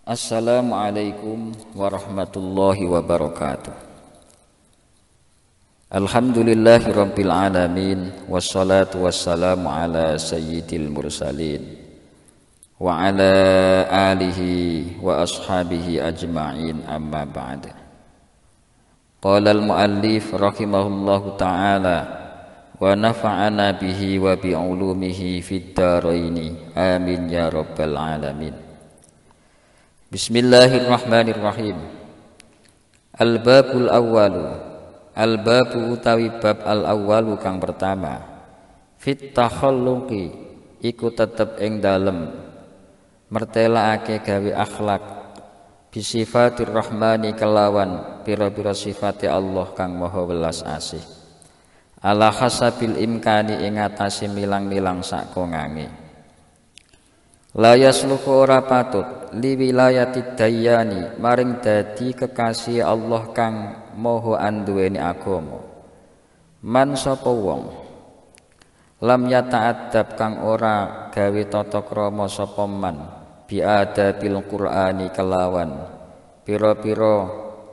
Assalamualaikum warahmatullahi wabarakatuh. Alhamdulillahi rabbil alamin, wassalatu wassalamu ala sayyidil mursalin wa ala alihi wa ashabihi ajma'in, amma ba'd. Qala al-muallif rahimahullahu ta'ala wa nafa'ana bihi wa bi'ulumihi fid dharaini, amin ya rabbal alamin. Bismillahirrahmanirrahim. Al-babul awwalu, al-babu utawi bab al-awwalu kang pertama, fit takhalluqi iku tetep ing dalem mertelaake gawe akhlak bisifatir rahmani kelawan pira-pira sifate Allah kang maha welas asih, ala hasabil imkani ing atase milang-milang sak kongange. La yasluku ora patut li wilayati dayani maring dadi kekasih Allah kang moho anduweni agama. Man sapa wong lam yata'addab kang ora gawe tata krama sapa man bi adabil Qur'ani kelawan pira-pira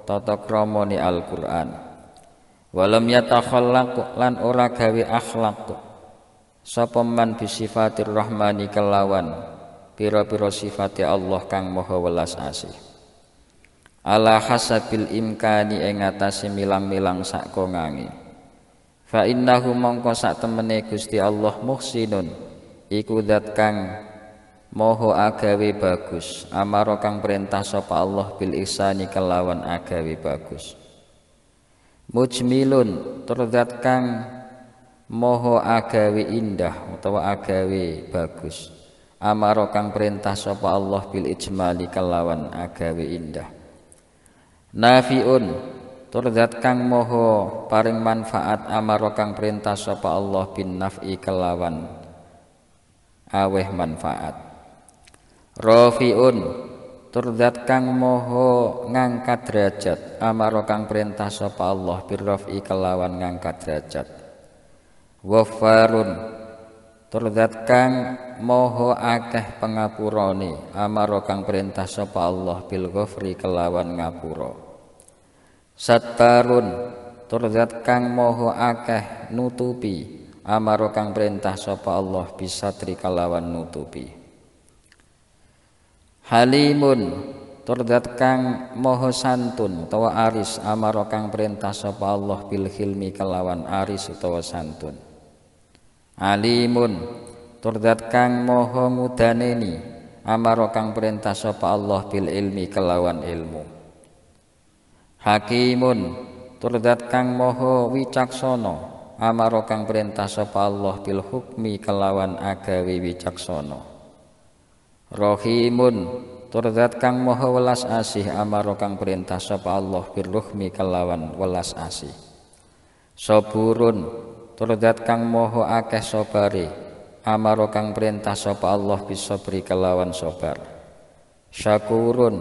tata kramane Al-Qur'an. Walam yatakhallaq lan ora gawe akhlak sapa man bi sifatir rahmani kelawan pira-pira sifate Allah kang maha welas asih, ala hasabil imkani ing atase milang-milang sak kongange. Fa innahu mongko sak temene Gusti Allah muhsinun iku zat kang maha agawe bagus, amara kang perintah sapa Allah bil ihsani kelawan agawe bagus. Mujmilun tur zat kang maha agawe indah utawa agawe bagus, amaro kang perintah sapa Allah bil ijmali kelawan agawe indah. Nafiun tur zat kang moho paring manfaat, amaro kang perintah sapa Allah bin naf'i kelawan aweh manfaat. Rafiun tur zat kang moho ngangkat derajat, amaro kang perintah sapa Allah bir raf'i kelawan ngangkat derajat. Wafarun tur zat kang moho akeh pangapurane, amaro kang perintah sapa Allah bil ghafri kelawan ngapura. Sattarun tur zat kang moho akeh nutupi, amaro kang perintah sapa Allah bisatri kelawan nutupi. Halimun tur zat kang moho santun utawa aris, amaro kang perintah sapa Allah bil hilmi kelawan aris utawa santun. Alimun tur zat kang moho ngudaneni, amaro kang perintah sapa Allah bil ilmi kelawan ilmu. Hakimun tur zat kang moho wicaksana, amaro kang perintah sapa Allah bil hukmi kelawan agawe wicaksana. Rahimun tur zat kang moho welas asih, amaro kang perintah sapa Allah bil ruhmi kelawan welas asih. Saburun tur zat kang moho akeh sabare, amaro kang perintah sapa Allah bisabri kelawan sabar. Syakurun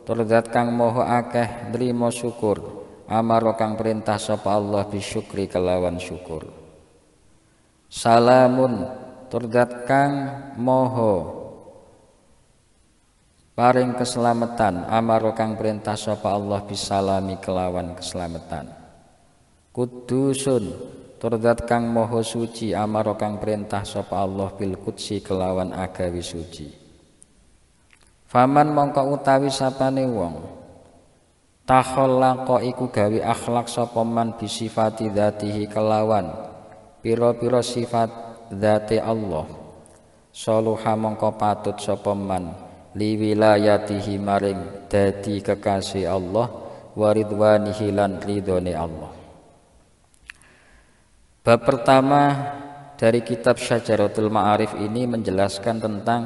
tur zat kang moho akeh nrimo syukur, amaro kang perintah sapa Allah bisyukri kelawan syukur. Salamun tur zat kang moho paring keselamatan, amaro kang perintah sapa Allah bisalami kelawan keselamatan. Kudusun tur zat kang moho suci, amaro kang perintah sapa Allah bil qudsi kelawan agawi suci. Faman mongko utawi sapane wong takhallaqa iku gawe akhlak sapa man bi sifati dzatihi kelawan pira-pira sifat dzate Allah, saluha mongko patut sapa man li wilayatihi maring dadi kekasih Allah, waridwanihi lan ridhone Allah. Bab pertama dari kitab Syajaratul Ma'arif ini menjelaskan tentang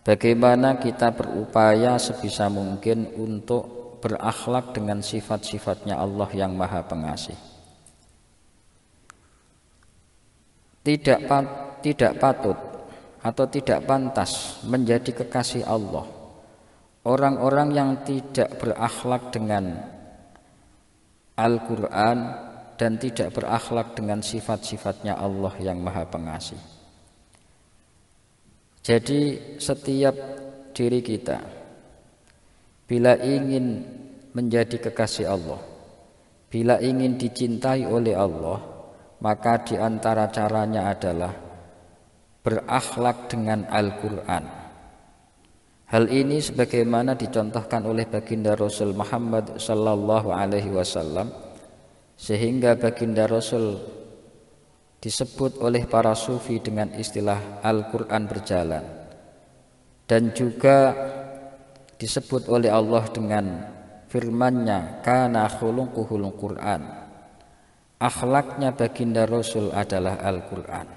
bagaimana kita berupaya sebisa mungkin untuk berakhlak dengan sifat-sifatnya Allah yang Maha Pengasih. Tidak patut atau tidak pantas menjadi kekasih Allah orang-orang yang tidak berakhlak dengan Al-Quran dan tidak berakhlak dengan sifat-sifatnya Allah yang Maha Pengasih. Jadi setiap diri kita bila ingin menjadi kekasih Allah, bila ingin dicintai oleh Allah, maka di antara caranya adalah berakhlak dengan Al-Quran. Hal ini sebagaimana dicontohkan oleh baginda Rasul Muhammad sallallahu alaihi wasallam, sehingga baginda Rasul disebut oleh para sufi dengan istilah Al-Quran berjalan, dan juga disebut oleh Allah dengan firman-Nya kana khuluquhul Quran. Akhlaknya baginda Rasul adalah Al-Quran.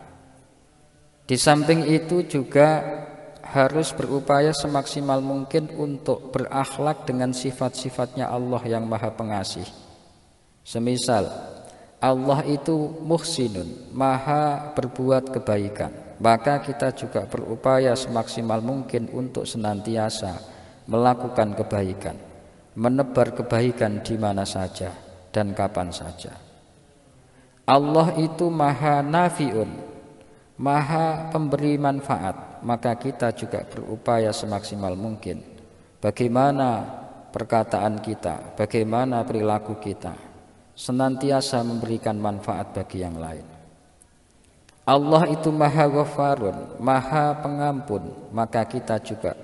Di samping itu juga harus berupaya semaksimal mungkin untuk berakhlak dengan sifat-sifatnya Allah yang Maha Pengasih. Semisal Allah itu muhsinun, Maha berbuat kebaikan, maka kita juga berupaya semaksimal mungkin untuk senantiasa melakukan kebaikan, menebar kebaikan di mana saja dan kapan saja. Allah itu Maha nafiun, Maha pemberi manfaat, maka kita juga berupaya semaksimal mungkin bagaimana perkataan kita, bagaimana perilaku kita, senantiasa memberikan manfaat bagi yang lain. Allah itu Maha Ghaffarun, Maha pengampun, maka kita juga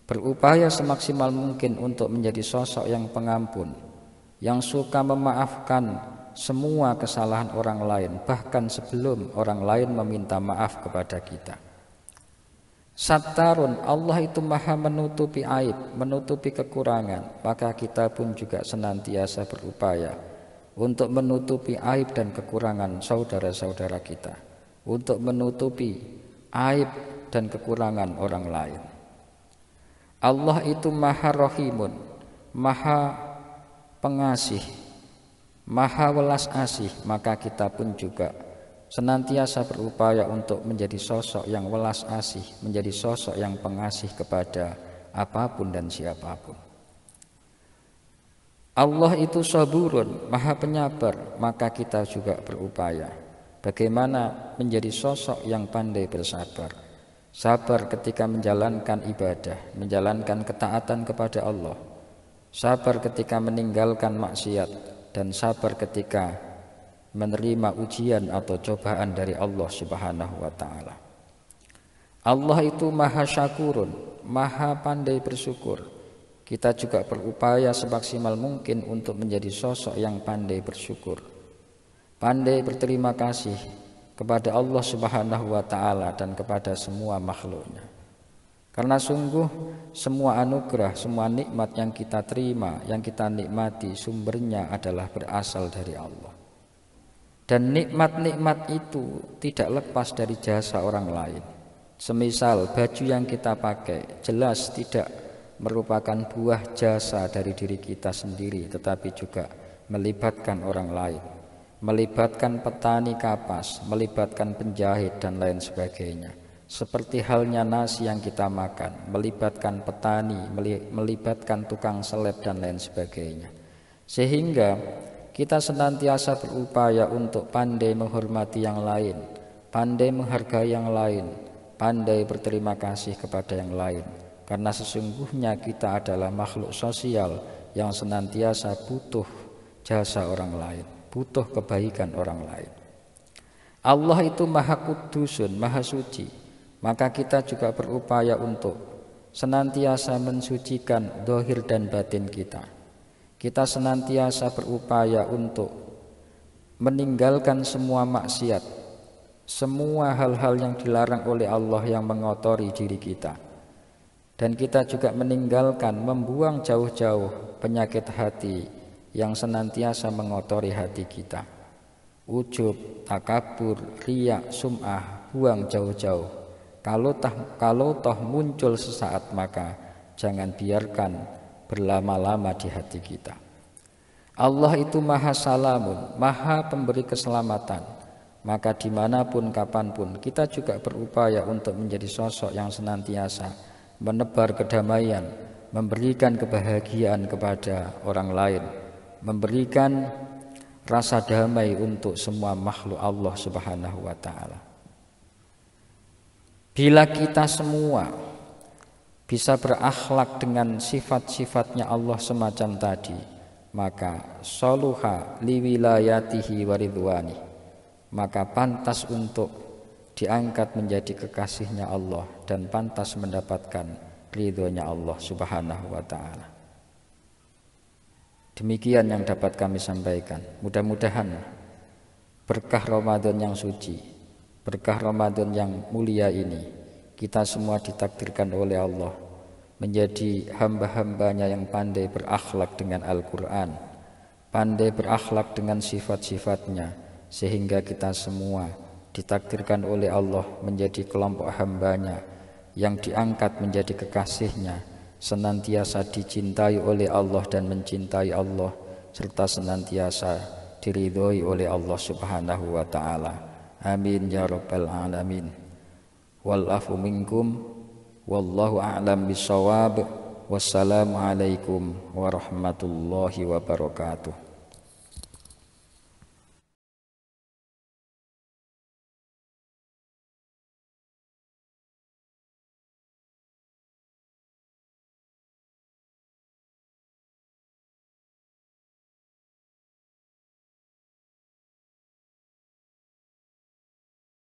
berupaya semaksimal mungkin untuk menjadi sosok yang pengampun, yang suka memaafkan semua kesalahan orang lain, bahkan sebelum orang lain meminta maaf kepada kita. Sattarun, Allah itu Maha menutupi aib, menutupi kekurangan, maka kita pun juga senantiasa berupaya untuk menutupi aib dan kekurangan saudara-saudara kita, untuk menutupi aib dan kekurangan orang lain. Allah itu Maha Rahimun, Maha Pengasih, Maha Welas Asih, maka kita pun juga senantiasa berupaya untuk menjadi sosok yang welas asih, menjadi sosok yang pengasih kepada apapun dan siapapun. Allah itu Saburun, Maha Penyabar, maka kita juga berupaya bagaimana menjadi sosok yang pandai bersabar. Sabar ketika menjalankan ibadah, menjalankan ketaatan kepada Allah, sabar ketika meninggalkan maksiat, dan sabar ketika menerima ujian atau cobaan dari Allah Subhanahu wa taala. Allah itu Maha Syakurun, Maha pandai bersyukur. Kita juga berupaya semaksimal mungkin untuk menjadi sosok yang pandai bersyukur, pandai berterima kasih kepada Allah Subhanahu wa taala dan kepada semua makhluknya. Karena sungguh semua anugerah, semua nikmat yang kita terima, yang kita nikmati, sumbernya adalah berasal dari Allah. Dan nikmat-nikmat itu tidak lepas dari jasa orang lain. Semisal baju yang kita pakai jelas tidak merupakan buah jasa dari diri kita sendiri, tetapi juga melibatkan orang lain, melibatkan petani kapas, melibatkan penjahit dan lain sebagainya. Seperti halnya nasi yang kita makan, melibatkan petani, melibatkan tukang seleb dan lain sebagainya. Sehingga kita senantiasa berupaya untuk pandai menghormati yang lain, pandai menghargai yang lain, pandai berterima kasih kepada yang lain. Karena sesungguhnya kita adalah makhluk sosial yang senantiasa butuh jasa orang lain, butuh kebaikan orang lain. Allah itu Maha Kudusun, Maha Suci, maka kita juga berupaya untuk senantiasa mensucikan zahir dan batin kita. Kita senantiasa berupaya untuk meninggalkan semua maksiat, semua hal-hal yang dilarang oleh Allah yang mengotori diri kita. Dan kita juga meninggalkan, membuang jauh-jauh penyakit hati yang senantiasa mengotori hati kita. Ujub, takabur, riya, sum'ah, buang jauh-jauh. Kalau toh muncul sesaat, maka jangan biarkan berlama-lama di hati kita. Allah itu Maha Salamun, Maha pemberi keselamatan, maka dimanapun kapanpun kita juga berupaya untuk menjadi sosok yang senantiasa menebar kedamaian, memberikan kebahagiaan kepada orang lain, memberikan rasa damai untuk semua makhluk Allah Subhanahu wa taala. Bila kita semua bisa berakhlak dengan sifat-sifatnya Allah semacam tadi, maka soluha liwilayatihi waridwani, maka pantas untuk diangkat menjadi kekasihnya Allah dan pantas mendapatkan ridhonya Allah subhanahu wa ta'ala. Demikian yang dapat kami sampaikan. Mudah-mudahan berkah Ramadan yang suci, berkah Ramadan yang mulia ini, kita semua ditakdirkan oleh Allah menjadi hamba-hambanya yang pandai berakhlak dengan Al-Quran, pandai berakhlak dengan sifat-sifatnya, sehingga kita semua ditakdirkan oleh Allah menjadi kelompok hambanya yang diangkat menjadi kekasihnya, senantiasa dicintai oleh Allah dan mencintai Allah, serta senantiasa diridhoi oleh Allah subhanahu wa ta'ala. Amin ya rabbal alamin. Wal afu minkum wallahu a'lam bisawab. Wassalamu alaikum warahmatullahi wabarakatuh.